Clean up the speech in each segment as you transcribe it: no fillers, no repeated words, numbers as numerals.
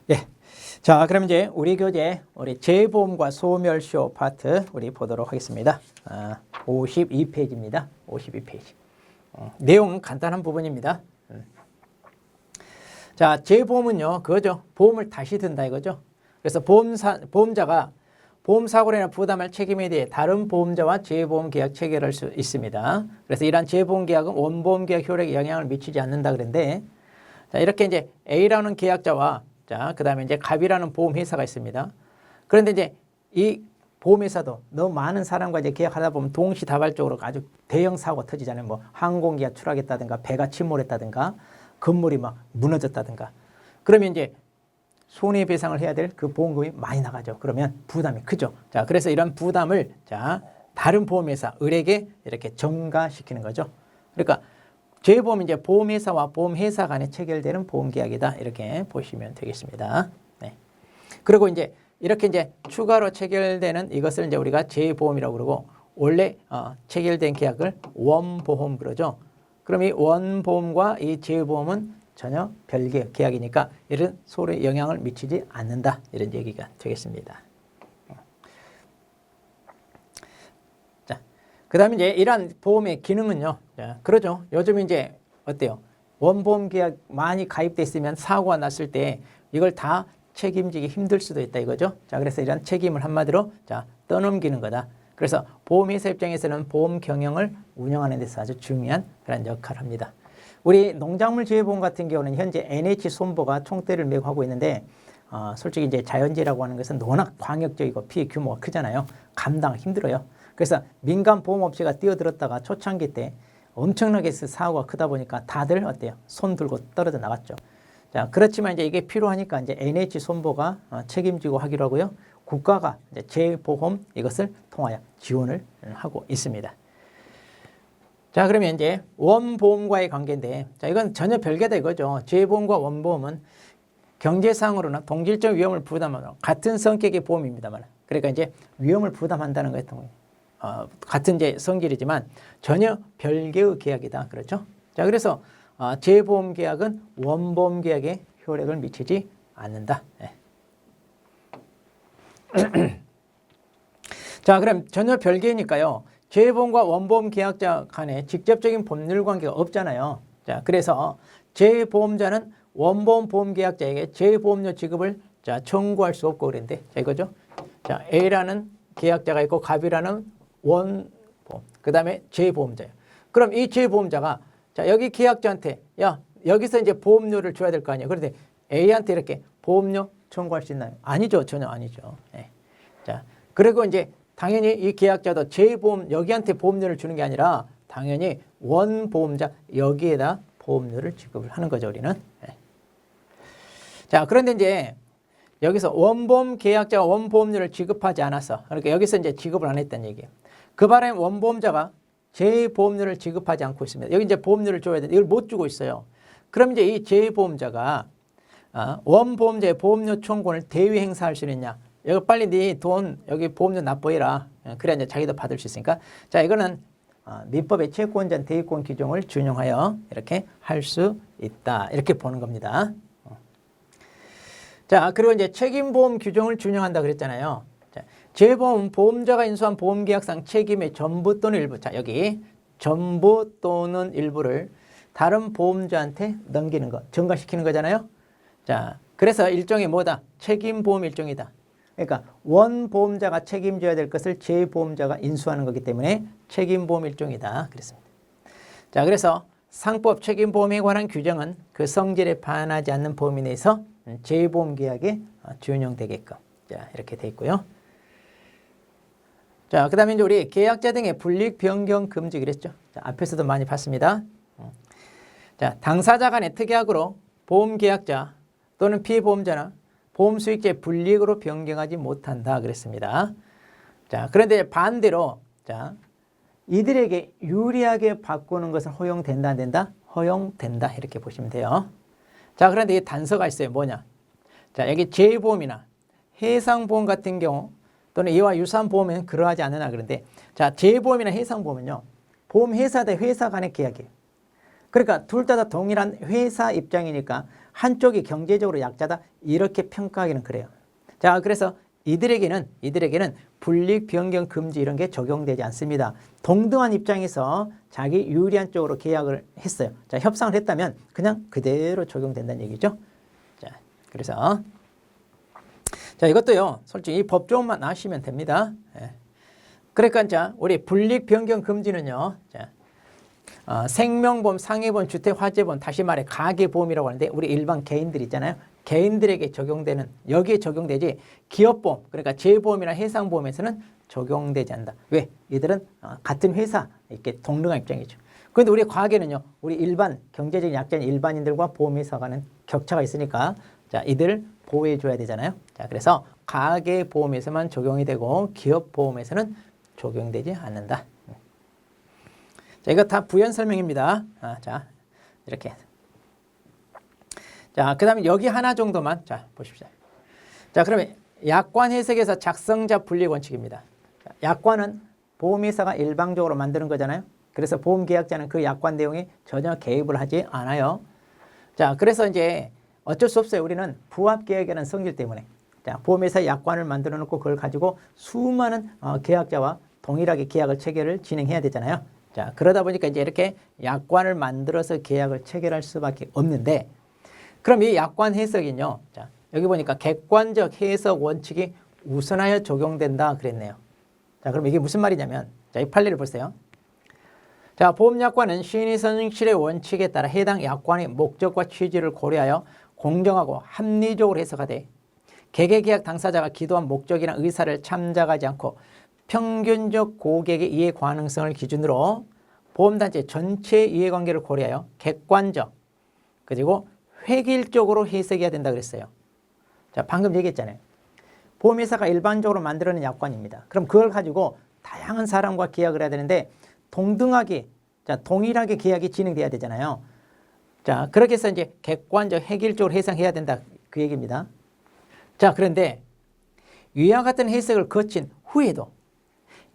예. 자, 그럼 이제 우리 교재 우리 재보험과 소멸시효 파트 우리 보도록 하겠습니다. 52페이지입니다. 52페이지. 내용은 간단한 부분입니다. 자, 재보험은요, 그거죠. 보험을 다시 든다 이거죠. 그래서 보험자가 보험사고나 부담할 책임에 대해 다른 보험자와 재보험 계약 체결할 수 있습니다. 그래서 이러한 재보험 계약은 원보험 계약 효력에 영향을 미치지 않는다 그랬는데, 자, 이렇게 이제 A라는 계약자와 자, 그 다음에 이제 갑이라는 보험회사가 있습니다. 그런데 이제 이 보험회사도 너무 많은 사람과 이제 계약하다 보면 동시다발적으로 아주 대형 사고가 터지잖아요. 뭐 항공기가 추락했다든가 배가 침몰했다든가 건물이 막 무너졌다든가. 그러면 이제 손해배상을 해야 될 그 보험금이 많이 나가죠. 그러면 부담이 크죠. 자, 그래서 이런 부담을 자, 다른 보험회사, 을에게 이렇게 전가시키는 거죠. 그러니까 재보험은 이제 보험회사와 보험회사 간에 체결되는 보험계약이다. 이렇게 보시면 되겠습니다. 네. 그리고 이제 이렇게 이제 추가로 체결되는 이것을 이제 우리가 재보험이라고 그러고 원래 체결된 계약을 원보험 그러죠. 그럼 이 원보험과 이 재보험은 전혀 별개 계약이니까 이런 서로에 영향을 미치지 않는다. 이런 얘기가 되겠습니다. 그 다음에 이제 이러한 보험의 기능은요. 자, 그러죠. 요즘 이제 어때요? 원보험 계약 많이 가입돼 있으면 사고가 났을 때 이걸 다 책임지기 힘들 수도 있다 이거죠. 자, 그래서 이런 책임을 한마디로 자, 떠넘기는 거다. 그래서 보험회사 입장에서는 보험 경영을 운영하는 데서 아주 중요한 그런 역할을 합니다. 우리 농작물 재보험 같은 경우는 현재 NH손보가 총대를 메고 하고 있는데 솔직히 이제 자연재해라고 하는 것은 워낙 광역적이고 피해 규모가 크잖아요. 감당 힘들어요. 그래서 민간 보험업체가 뛰어들었다가 초창기 때 엄청나게 사고가 크다 보니까 다들 어때요? 손 들고 떨어져 나갔죠. 자, 그렇지만 이제 이게 필요하니까 이제 NH손보가 책임지고 하기로 하고요. 국가가 이제 재보험 이것을 통하여 지원을 하고 있습니다. 자, 그러면 이제 원보험과의 관계인데, 자, 이건 전혀 별개다 이거죠. 재보험과 원보험은 경제상으로나 동질적 위험을 부담하는 같은 성격의 보험입니다만, 그러니까 이제 위험을 부담한다는 거예요. 같은 이제 성질이지만 전혀 별개의 계약이다. 그렇죠? 자, 그래서 재보험 계약은 원보험 계약에 효력을 미치지 않는다. 네. 자, 그럼 전혀 별개니까요. 재보험과 원보험 계약자 간에 직접적인 법률 관계가 없잖아요. 자, 그래서 재보험자는 원보험 보험 계약자에게 재보험료 지급을 자, 청구할 수 없고 그랬는데, 자, 이거죠. 자, A라는 계약자가 있고 갑이라는 원보험, 그 다음에 재보험자예요. 그럼 이 재보험자가 자, 여기 계약자한테 야, 여기서 이제 보험료를 줘야 될 거 아니에요. 그런데 A한테 이렇게 보험료 청구할 수 있나요? 아니죠. 전혀 아니죠. 네. 자, 그리고 이제 당연히 이 계약자도 재보험 여기한테 보험료를 주는 게 아니라 당연히 원보험자 여기에다 보험료를 지급을 하는 거죠. 우리는. 네. 자, 그런데 이제 여기서 원보험 계약자가 원보험료를 지급하지 않았어. 그러니까 여기서 이제 지급을 안 했다는 얘기예요. 그 바람에 원보험자가 재보험료를 지급하지 않고 있습니다. 여기 이제 보험료를 줘야 되는데 이걸 못 주고 있어요. 그럼 이제 이 재보험자가 원보험자의 보험료 청구를 대위 행사할 수 있느냐? 여기 빨리 네 돈 여기 보험료 납부해라. 그래야 이제 자기도 받을 수 있으니까. 자, 이거는 민법의 채권자 대위권 규정을 준용하여 이렇게 할 수 있다. 이렇게 보는 겁니다. 자, 그리고 이제 책임보험 규정을 준용한다 그랬잖아요. 자, 재보험 보험자가 인수한 보험계약상 책임의 전부 또는 일부. 자, 여기 전부 또는 일부를 다른 보험자한테 넘기는 거, 전가시키는 거잖아요. 자, 그래서 일종의 뭐다? 책임보험 일종이다. 그러니까 원보험자가 책임져야 될 것을 재보험자가 인수하는 거기 때문에 책임보험 일종이다. 그랬습니다. 자, 그래서 상법 책임보험에 관한 규정은 그 성질에 반하지 않는 범위 내에서 재보험 계약에 준용되게끔 자, 이렇게 돼 있고요. 자, 그 다음에 이제 우리 계약자 등의 불이익 변경 금지 그랬죠. 자, 앞에서도 많이 봤습니다. 자, 당사자 간의 특약으로 보험 계약자 또는 피보험자나 보험 수익자의 불이익으로 변경하지 못한다 그랬습니다. 자, 그런데 반대로 자, 이들에게 유리하게 바꾸는 것은 허용된다 안 된다? 허용된다 이렇게 보시면 돼요. 자, 그런데 이 단서가 있어요. 뭐냐? 자, 여기 재보험이나 해상보험 같은 경우 또는 이와 유사한 보험은 그러하지 않으나 그런데 자, 재보험이나 해상보험은요. 보험회사 대 회사 간의 계약이에요. 그러니까 둘 다 동일한 회사 입장이니까 한쪽이 경제적으로 약자다 이렇게 평가하기는 그래요. 자, 그래서 이들에게는 불이익 변경 금지 이런 게 적용되지 않습니다. 동등한 입장에서 자기 유리한 쪽으로 계약을 했어요. 자, 협상을 했다면 그냥 그대로 적용된다는 얘기죠. 자, 그래서 자, 이것도요. 솔직히 이 법조문만 아시면 됩니다. 예. 그러니까 자, 우리 불이익 변경 금지는요. 자, 생명보험, 상해보험, 주택화재보험, 다시 말해 가계보험이라고 하는데 우리 일반 개인들 있잖아요. 개인들에게 적용되는, 여기에 적용되지 기업보험, 그러니까 재보험이나 해상보험에서는 적용되지 않는다. 왜? 이들은 같은 회사, 이렇게 동등한 입장이죠. 그런데 우리 과계는요. 우리 일반 경제적인 약자인 일반인들과 보험회사가는 격차가 있으니까 자, 이들 보호해 줘야 되잖아요. 자, 그래서 가계보험에서만 적용이 되고 기업보험에서는 적용되지 않는다. 자, 이거 다 부연 설명입니다. 자, 이렇게. 자, 그 다음에 여기 하나 정도만, 자, 보십시오. 자, 그러면 약관 해석에서 작성자 분리 원칙입니다. 자, 약관은 보험회사가 일방적으로 만드는 거잖아요. 그래서 보험계약자는 그 약관 내용에 전혀 개입을 하지 않아요. 자, 그래서 이제 어쩔 수 없어요. 우리는 부합계약이라는 성질 때문에. 자, 보험회사 약관을 만들어 놓고 그걸 가지고 수많은 계약자와 동일하게 계약을 체결을 진행해야 되잖아요. 자, 그러다 보니까 이제 이렇게 약관을 만들어서 계약을 체결할 수밖에 없는데, 그럼 이 약관 해석은요. 자, 여기 보니까 객관적 해석 원칙이 우선하여 적용된다 그랬네요. 자, 그럼 이게 무슨 말이냐면, 자, 이 판례를 보세요. 자, 보험약관은 신의선실의 원칙에 따라 해당 약관의 목적과 취지를 고려하여 공정하고 합리적으로 해석하되 개개계약 당사자가 기도한 목적이나 의사를 참작하지 않고 평균적 고객의 이해 가능성을 기준으로 보험단체 전체의 이해관계를 고려하여 객관적 그리고 획일적으로 해석해야 된다 그랬어요. 자, 방금 얘기했잖아요. 보험회사가 일반적으로 만들어낸 약관입니다. 그럼 그걸 가지고 다양한 사람과 계약을 해야 되는데 동등하게, 자, 동일하게 계약이 진행돼야 되잖아요. 자, 그렇게 해서 이제 객관적 획일적으로 해석해야 된다 그 얘기입니다. 자, 그런데 위와 같은 해석을 거친 후에도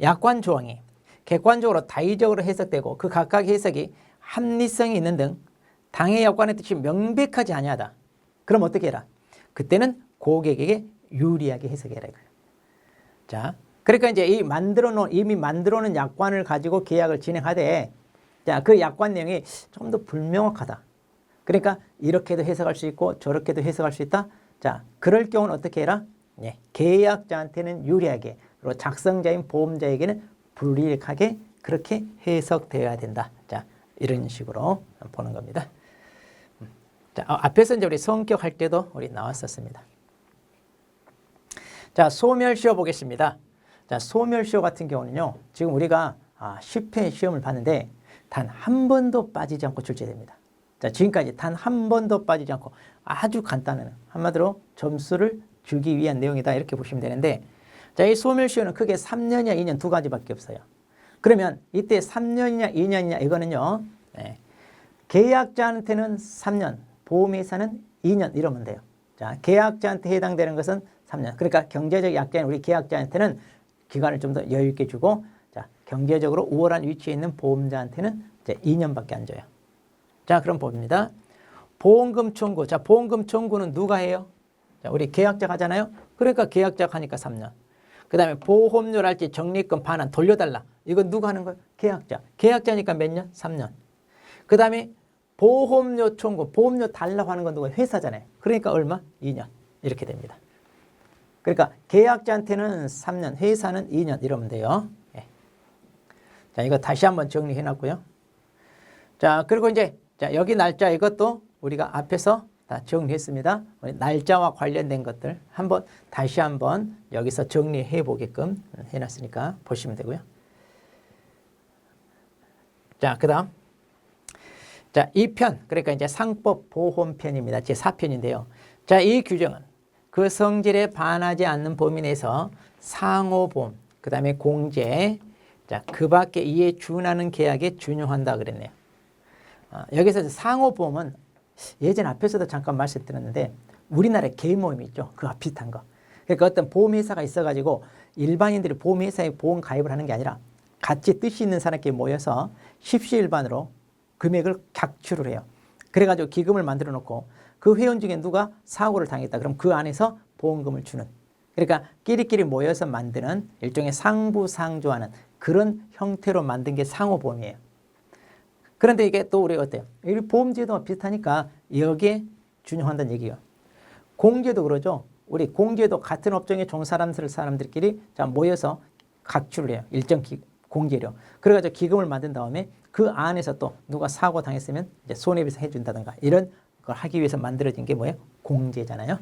약관 조항이 객관적으로 다의적으로 해석되고 그 각각의 해석이 합리성이 있는 등 당해 약관의 뜻이 명백하지 아니하다. 그럼 어떻게 해라? 그때는 고객에게 유리하게 해석해라 이거예요. 자, 그러니까 이제 이미 만들어 놓은 약관을 가지고 계약을 진행하되, 자, 그 약관 내용이 좀 더 불명확하다. 그러니까 이렇게도 해석할 수 있고 저렇게도 해석할 수 있다. 자, 그럴 경우는 어떻게 해라? 네, 계약자한테는 유리하게, 그리고 작성자인 보험자에게는 불이익하게 그렇게 해석되어야 된다. 자, 이런 식으로 보는 겁니다. 자, 앞에서 이제 우리 성격 할 때도 우리 나왔었습니다. 자, 소멸시효 보겠습니다. 자, 소멸시효 같은 경우는요, 지금 우리가 10회 시험을 봤는데 단 한 번도 빠지지 않고 출제됩니다. 자, 지금까지 단 한 번도 빠지지 않고 아주 간단한, 한마디로 점수를 주기 위한 내용이다 이렇게 보시면 되는데, 자, 이 소멸시효는 크게 3년이냐 2년 두 가지밖에 없어요. 그러면 이때 3년이냐 2년이냐 이거는요, 네, 계약자한테는 3년, 보험회사는 2년 이러면 돼요. 자, 계약자한테 해당되는 것은 3년. 그러니까 경제적 약자인 우리 계약자한테는 기간을 좀 더 여유 있게 주고, 자, 경제적으로 우월한 위치에 있는 보험자한테는 이제 2년밖에 안 줘요. 자, 그럼 봅니다. 보험금 청구. 자, 보험금 청구는 누가 해요? 자, 우리 계약자가 하잖아요. 그러니까 계약자가 하니까 3년. 그 다음에 보험료랄지 적립금 반환 돌려달라. 이건 누가 하는 거예요? 계약자. 계약자니까 몇 년? 3년. 그 다음에 보험료 청구, 보험료 달라고 하는 건 누가? 회사잖아요. 그러니까 얼마? 2년. 이렇게 됩니다. 그러니까 계약자한테는 3년, 회사는 2년 이러면 돼요. 예. 자, 이거 다시 한번 정리해 놨고요. 자, 그리고 이제 자, 여기 날짜 이것도 우리가 앞에서 다 정리했습니다. 날짜와 관련된 것들 다시 한번 여기서 정리해 보게끔 해놨으니까 보시면 되고요. 자, 그 다음. 자, 2편, 그러니까 이제 상법 보험편입니다. 제 4편인데요. 자, 이 규정은 그 성질에 반하지 않는 범위 내에서 상호보험, 그 다음에 공제, 자, 그 밖에 이에 준하는 계약에 준용한다 그랬네요. 여기서 상호보험은 예전 앞에서도 잠깐 말씀드렸는데 우리나라에 개인보험이 있죠. 그와 비슷한 거. 그러니까 어떤 보험회사가 있어가지고 일반인들이 보험회사에 보험 가입을 하는 게 아니라 같이 뜻이 있는 사람끼리 모여서 십시일반으로 금액을 객출을 해요. 그래가지고 기금을 만들어 놓고 그 회원 중에 누가 사고를 당했다. 그럼 그 안에서 보험금을 주는. 그러니까 끼리끼리 모여서 만드는 일종의 상부상조하는 그런 형태로 만든 게 상호보험이에요. 그런데 이게 또 우리 어때요? 이 보험제도와 비슷하니까 여기에 준용한다는 얘기예요. 공제도 그러죠. 우리 공제도 같은 업종에 사람들끼리 자 모여서 각출을 해요. 일정 공제료. 그래가지고 기금을 만든 다음에 그 안에서 또 누가 사고 당했으면 이제 손해배상 해준다든가 이런 걸 하기 위해서 만들어진 게 뭐예요? 공제잖아요.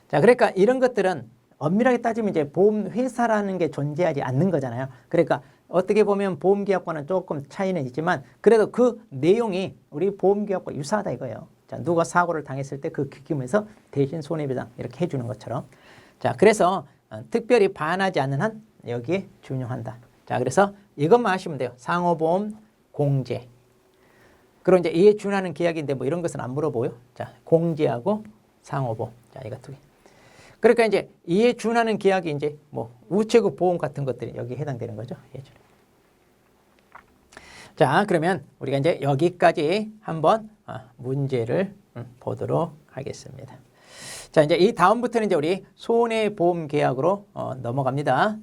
자, 그러니까 이런 것들은 엄밀하게 따지면 이제 보험회사라는 게 존재하지 않는 거잖아요. 그러니까 어떻게 보면 보험계약과는 조금 차이는 있지만 그래도 그 내용이 우리 보험계약과 유사하다 이거예요. 자, 누가 사고를 당했을 때 그 기금에서 대신 손해배상 이렇게 해주는 것처럼. 자, 그래서 특별히 반하지 않는 한 여기에 준용한다. 자, 그래서 이것만 하시면 돼요. 상호보험, 공제. 그리고 이제 이에 준하는 계약인데 뭐 이런 것은 안 물어보요. 자, 공제하고 상호보험. 자, 이거 두 개. 그러니까 이제 이에 준하는 계약이 이제 뭐 우체국 보험 같은 것들이 여기에 해당되는 거죠. 예전. 자, 그러면 우리가 이제 여기까지 한번 문제를 보도록 하겠습니다. 자, 이제 이 다음부터는 이제 우리 손해보험 계약으로 넘어갑니다.